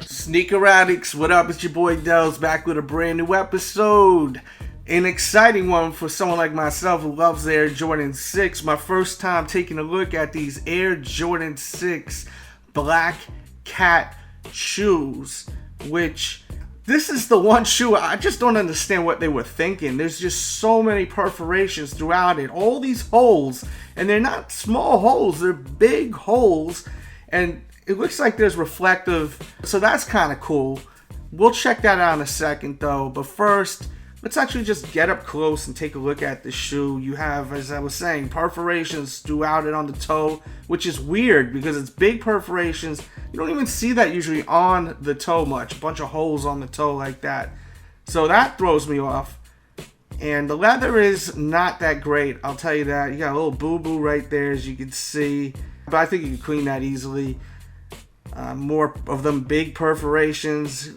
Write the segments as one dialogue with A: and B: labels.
A: Sneaker addicts, what up? It's your boy Delz back with a brand new episode. An exciting one for someone like myself who loves the Air Jordan 6. My first time taking a look at these Air Jordan 6 Black Cat shoes, which this is the one shoe I just don't understand what they were thinking. There's just so many perforations throughout it, all these holes, and they're not small holes, they're big holes, and it looks like there's reflective, so that's kind of cool. We'll check that out in a second though, but first, let's actually just get up close and take a look at the shoe. You have, as I was saying, perforations throughout it on the toe, which is weird because it's big perforations. You don't even see that usually on the toe much. A bunch of holes on the toe like that. So that throws me off. And the leather is not that great, I'll tell you that. You got a little boo-boo right there, as you can see. But I think you can clean that easily. More of them big perforations.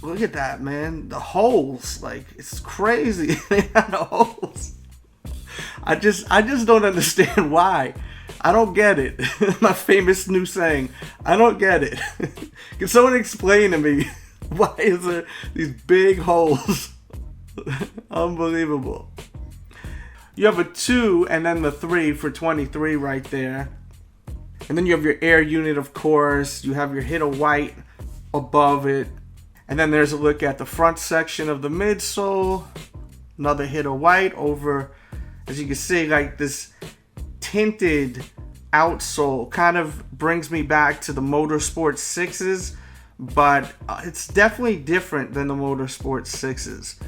A: Look at that, man. The holes, like, it's crazy. They have the holes. I just don't understand why. I don't get it. My famous new saying. I don't get it. Can someone explain to me why is there these big holes? Unbelievable. You have a 2 and then the 3 for 23 right there. And then you have your Air unit, of course. You have your hit of white above it. And then there's a look at the front section of the midsole. Another hit of white over, as you can see, like this tinted outsole. Kind of brings me back to the Motorsport 6s, but it's definitely different than the Motorsport 6s.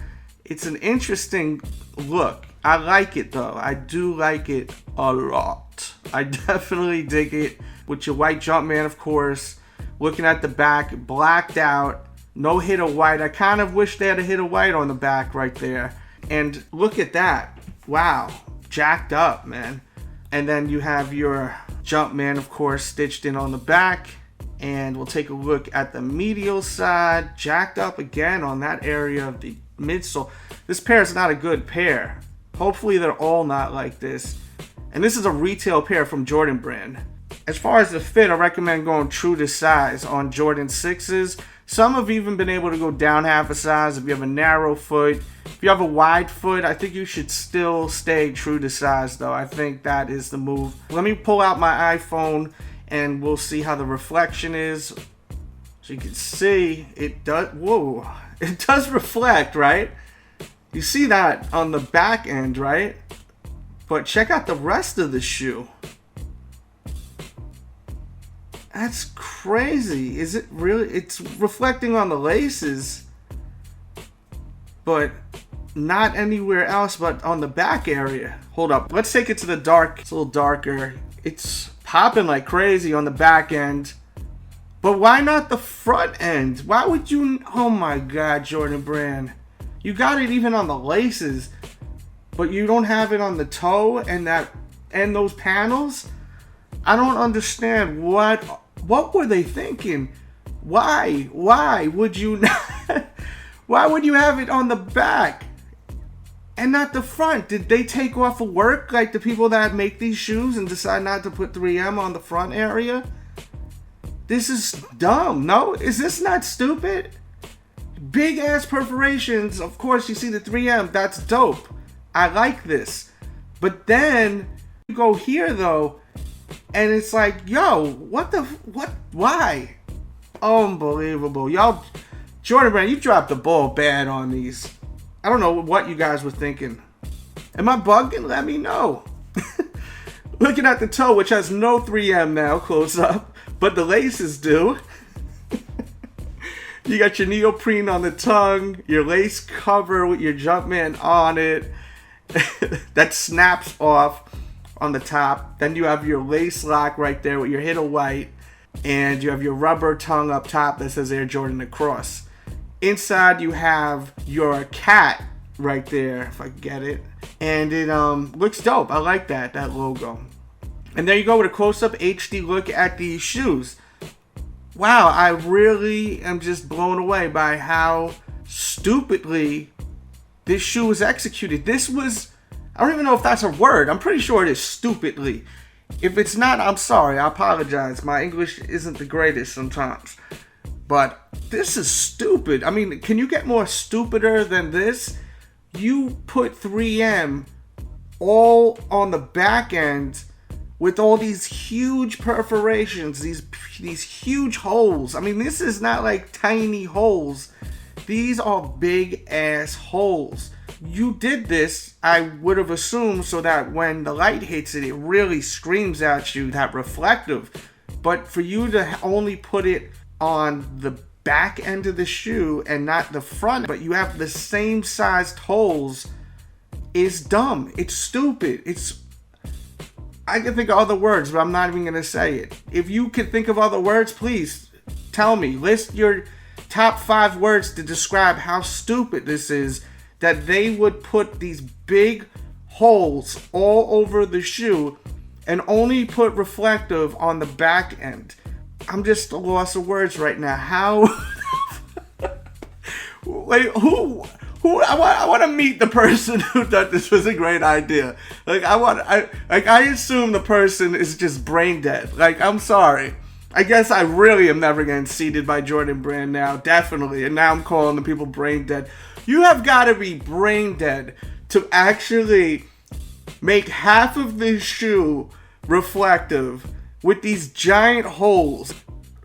A: It's an interesting look. I like it though. I do like it a lot. I definitely dig it. With your white Jumpman, of course. Looking at the back, blacked out. No hit of white. I kind of wish they had a hit of white on the back right there. And look at that. Wow. Jacked up, man. And then you have your Jumpman, of course, stitched in on the back. And we'll take a look at the medial side. Jacked up again on that area of the midsole. This pair is not a good pair. Hopefully they're all not like this. And this is a retail pair from Jordan Brand. As far as the fit, I recommend going true to size on Jordan 6s. Some have even been able to go down half a size if you have a narrow foot. If you have a wide foot, I think you should still stay true to size though. I think that is the move. Let me pull out my iPhone and we'll see how the reflection is. So you can see it does, whoa, it does reflect, right? You see that on the back end, right? But check out the rest of the shoe. That's crazy. Is it really? It's reflecting on the laces, but not anywhere else but on the back area. Hold up. Let's take it to the dark. It's a little darker. It's popping like crazy on the back end. But why not the front end? Why would you? Oh my God, Jordan Brand. You got it even on the laces, but you don't have it on the toe and that and those panels? I don't understand what were they thinking? Why would you not? Why would you have it on the back and not the front? Did they take off of work like the people that make these shoes and decide not to put 3M on the front area? This is dumb. No, is this not stupid? Big ass perforations. Of course, you see the 3M. That's dope. I like this. But then you go here though, and it's like, yo, what? Why? Unbelievable. Y'all, Jordan Brand, you dropped the ball bad on these. I don't know what you guys were thinking. Am I bugging? Let me know. Looking at the toe, which has no 3M now, close up, but the laces do. You got your neoprene on the tongue, your lace cover with your Jumpman on it. That snaps off on the top. Then you have your lace lock right there with your hit of white. And you have your rubber tongue up top that says Air Jordan across. Inside you have your cat right there, if I can get it. And it looks dope. I like that logo. And there you go with a close-up HD look at these shoes. Wow, I really am just blown away by how stupidly this shoe was executed. This was, I don't even know if that's a word. I'm pretty sure it is stupidly. If it's not, I'm sorry. I apologize. My English isn't the greatest sometimes. But this is stupid. I mean, can you get more stupider than this? You put 3M all on the back end with all these huge perforations, these huge holes. I mean, this is not like tiny holes. These are big ass holes. You did this, I would have assumed, so that when the light hits it, it really screams at you, that reflective. But for you to only put it on the back end of the shoe and not the front, but you have the same sized holes, is dumb. It's stupid. I can think of other words, but I'm not even going to say it. If you can think of other words, please tell me. List your top 5 words to describe how stupid this is, that they would put these big holes all over the shoe and only put reflective on the back end. I'm just a loss of words right now. How? Wait, who? I want to meet the person who thought this was a great idea. I assume the person is just brain dead. Like, I'm sorry. I guess I really am never getting seated by Jordan Brand now, definitely. And now I'm calling the people brain dead. You have got to be brain dead to actually make half of the shoe reflective with these giant holes.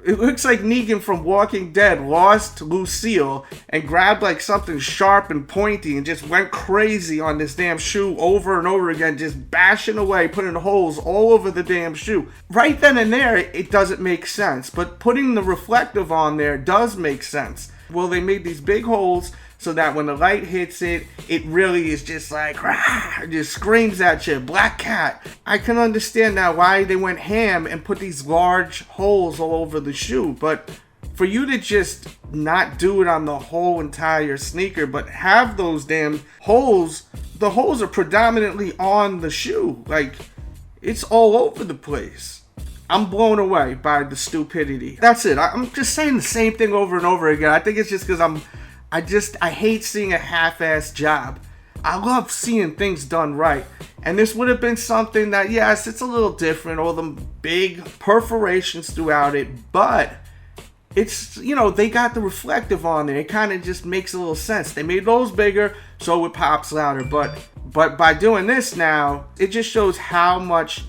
A: It looks like Negan from Walking Dead lost Lucille and grabbed like something sharp and pointy and just went crazy on this damn shoe over and over again, just bashing away, putting holes all over the damn shoe. Right then and there, it doesn't make sense, but putting the reflective on there does make sense. Well, they made these big holes so that when the light hits it, it really is just like, rah, it just screams at you, black cat. I can understand now why they went ham and put these large holes all over the shoe, but for you to just not do it on the whole entire sneaker, but have those damn holes, the holes are predominantly on the shoe. Like, it's all over the place. I'm blown away by the stupidity. That's it. I'm just saying the same thing over and over again. I think it's just because I hate seeing a half-assed job. I love seeing things done right. And this would have been something that, yes, it's a little different, all the big perforations throughout it, but it's, you know, they got the reflective on there. It kind of just makes a little sense. They made those bigger, so it pops louder. But by doing this now, it just shows how much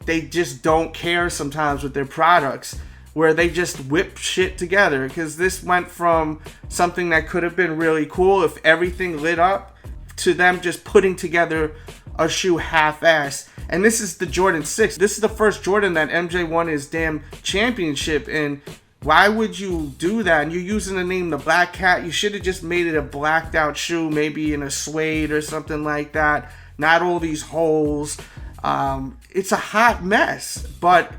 A: they just don't care sometimes with their products, where they just whip shit together. Because this went from something that could have been really cool if everything lit up to them just putting together a shoe half-assed. And this is the Jordan 6. This is the first Jordan that MJ won his damn championship in. Why would you do that? And you're using the name the Black Cat. You should have just made it a blacked out shoe, maybe in a suede or something like that. Not all these holes. It's a hot mess. But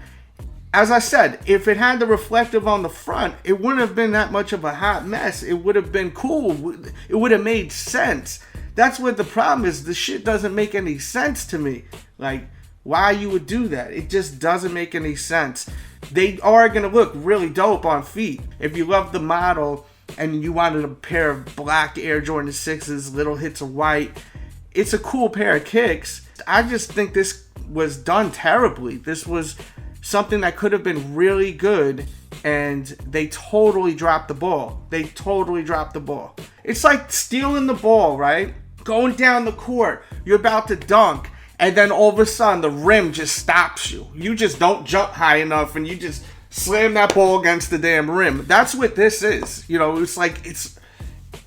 A: as I said, if it had the reflective on the front, it wouldn't have been that much of a hot mess. It would have been cool. It would have made sense. That's what the problem is. The shit doesn't make any sense to me. Like, why you would do that? It just doesn't make any sense. They are going to look really dope on feet. If you love the model and you wanted a pair of black Air Jordan 6s, little hits of white, it's a cool pair of kicks. I just think this was done terribly. This was something that could have been really good, and they totally dropped the ball. They totally dropped the ball. It's like stealing the ball, right? Going down the court, you're about to dunk, and then all of a sudden the rim just stops you. You just don't jump high enough, and you just slam that ball against the damn rim. That's what this is. You know, it's like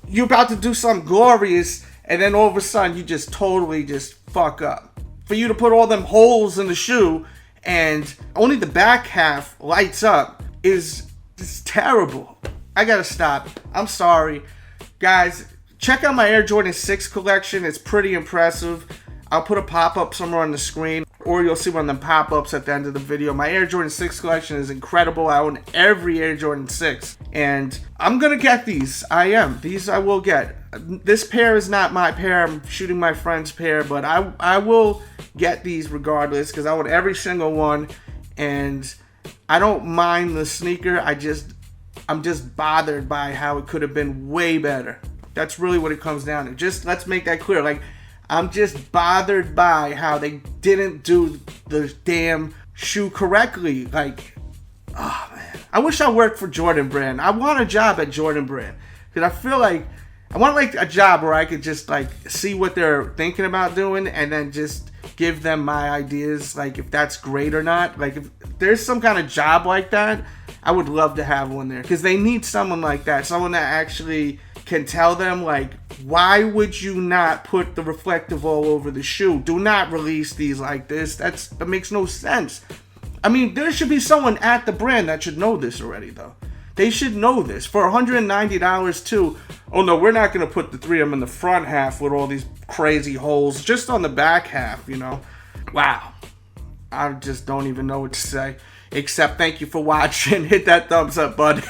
A: you're about to do something glorious, and then all of a sudden you just totally just fuck up. For you to put all them holes in the shoe and only the back half lights up is terrible. I gotta stop. I'm sorry. Guys, check out my Air Jordan 6 collection. It's pretty impressive. I'll put a pop-up somewhere on the screen, or you'll see one of them pop-ups at the end of the video. My Air Jordan 6 collection is incredible. I own every Air Jordan 6, and I'm gonna get these. I am. These I will get. This pair is not my pair. I'm shooting my friend's pair, but I will get these regardless, because I want every single one, and I don't mind the sneaker. I'm just bothered by how it could have been way better. That's really what it comes down to. Just let's make that clear. Like, I'm just bothered by how they didn't do the damn shoe correctly. Like, oh man, I wish I worked for Jordan Brand. I want a job at Jordan Brand because I feel like I want like a job where I could just like see what they're thinking about doing and then just give them my ideas, like if that's great or not. Like if there's some kind of job like that, I would love to have one there because they need someone like that, someone that actually can tell them like, why would you not put the reflective all over the shoe? Do not release these like this. That makes no sense. I mean, there should be someone at the brand that should know this already, though. They should know this. For $190 too, oh no, we're not going to put the 3M in the front half with all these crazy holes, just on the back half, you know. Wow. I just don't even know what to say. Except thank you for watching. Hit that thumbs up button.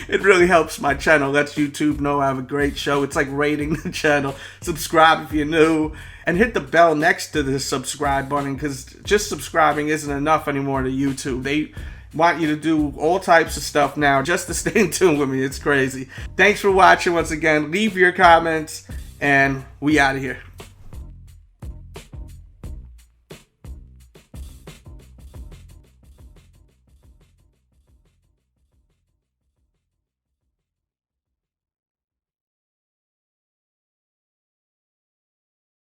A: It really helps my channel. Lets YouTube know I have a great show. It's like rating the channel. Subscribe if you're new. And hit the bell next to the subscribe button, because just subscribing isn't enough anymore to YouTube. They want you to do all types of stuff now just to stay in tune with me. It's crazy. Thanks for watching once again. Leave your comments, and we out of here.